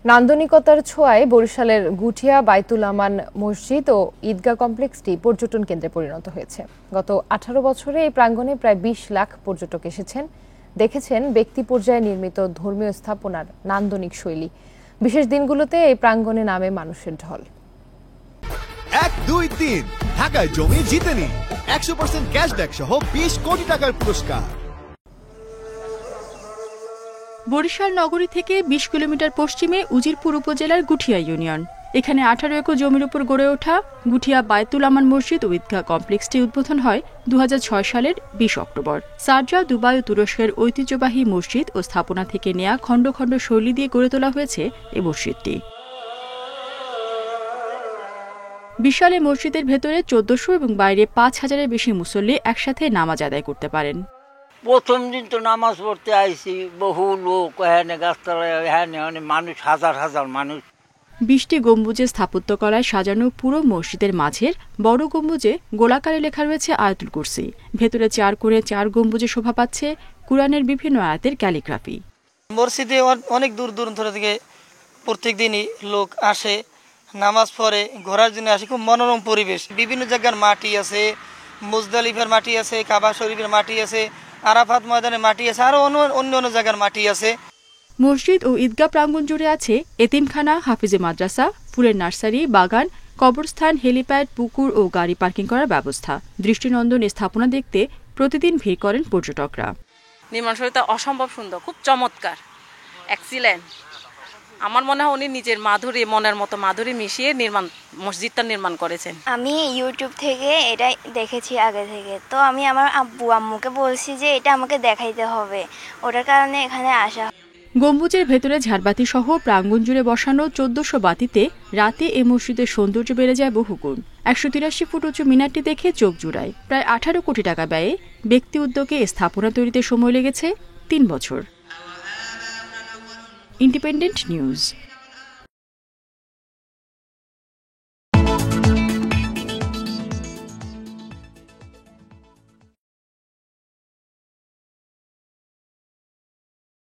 নান্দনিকতার ছোঁয়ায় বরিশালের গুঠিয়া বাইতুল আমান মসজিদ ও ঈদগাহ কমপ্লেক্সটি পর্যটন কেন্দ্রে পরিণত হয়েছে। গত 18 বছরে এই প্রাঙ্গণে প্রায় 20 লাখ পর্যটক এসেছেন, দেখেছেন ব্যক্তি পর্যায়ে নির্মিত ধর্মীয় স্থাপনার নান্দনিক শৈলী। বিশেষ দিনগুলোতে এই প্রাঙ্গণে নামে মানুষের ঢল। 1, 2, 3 ঢাকায় জমি জিতে নিন 100% ক্যাশব্যাক সহ 20 কোটি টাকার পুরস্কার। বরিশাল নগরী থেকে 20 কিলোমিটার পশ্চিমে উজিরপুর উপজেলার গুঠিয়া ইউনিয়ন। এখানে 18 একর জমির উপর গড়ে ওঠা গুঠিয়া বাইতুল আমান মসজিদ ও ঈদগাহ কমপ্লেক্সটি উদ্বোধন হয় 2006 সালের 20 অক্টোবর। শারজাহ, দুবাই ও তুরস্কের ঐতিহ্যবাহী মসজিদ ও স্থাপনা থেকে নেয়া খণ্ড খণ্ড শৈলী দিয়ে গড়ে তোলা হয়েছে এই মসজিদটি। বিশাল এই মসজিদের ভেতরে 1400 এবং বাইরে 5000-এর বেশি মুসল্লি একসাথে নামাজ আদায় করতে পারেন। প্রথম দিন তো নামাজ পড়তে আইছি, বহু লোক, এখানে গাছতলায়, এখানে মানুষ, হাজার হাজার মানুষ। 20টি গম্বুজে স্থাপত্যকলায় সাজানো পুরো মসজিদের মাঝের বড় গম্বুজে গোলাকারে লেখা রয়েছে আয়াতুল কুরসি। ভেতরে 4 করে 4 গম্বুজে শোভা পাচ্ছে কুরআনের বিভিন্ন আয়াতের ক্যালিগ্রাফি। মসজিদে অনেক দূর দূরান্ত থেকে প্রত্যেক দিনই লোক আসে, নামাজ পড়ে, ঘোরার জন্য আসে। খুব মনোরম পরিবেশ। বিভিন্ন জায়গার মাটি আছে, মুজদালিফার মাটি আছে, কাবা শরীফের মাটি আছে, আরাফাত ময়দানের মাটি আছে, আরো অন্য অন্য জায়গার মাটি আছে। মসজিদ ও ঈদগাহ প্রাঙ্গণ জুড়ে আছে এতিমখানা, হাফিজে মাদ্রাসা, ফুলের নার্সারি, বাগান, কবরস্থান, হেলিপ্যাড, পুকুর ও গাড়ি পার্কিং করার ব্যবস্থা। দৃষ্টিনন্দন স্থাপনা দেখতে প্রতিদিন ভিড় করেন পর্যটকরা। নির্মাণ শৈলীটা অসম্ভব সুন্দর, খুব চমৎকার, এক্সিলেন্ট। আমার মনে হয় উনি নিজের মাধুরী, মনের মতো মাধুরী মিশিয়ে মসজিদটা নির্মাণ করেছেন। আমি ইউটিউব থেকে এটা দেখেছি আগে থেকে, তো আমি আমার আব্বু আম্মুকে বলছি যে এটা আমাকে দেখাইতে হবে, ওটার কারণে এখানে আসা। গম্বুজের ভেতরে ঝাড়বাতি সহ প্রাঙ্গণ জুড়ে বসানো 1400 বাতিতে রাতে এ মসজিদের সৌন্দর্য বেড়ে যায় বহুগুণ। 183 ফুট উঁচু মিনারটি দেখে চোখ জুড়ায়। প্রায় 18 কোটি টাকা ব্যয়ে ব্যক্তি উদ্যোগে স্থাপনা তৈরিতে সময় লেগেছে 3 বছর। Independent news.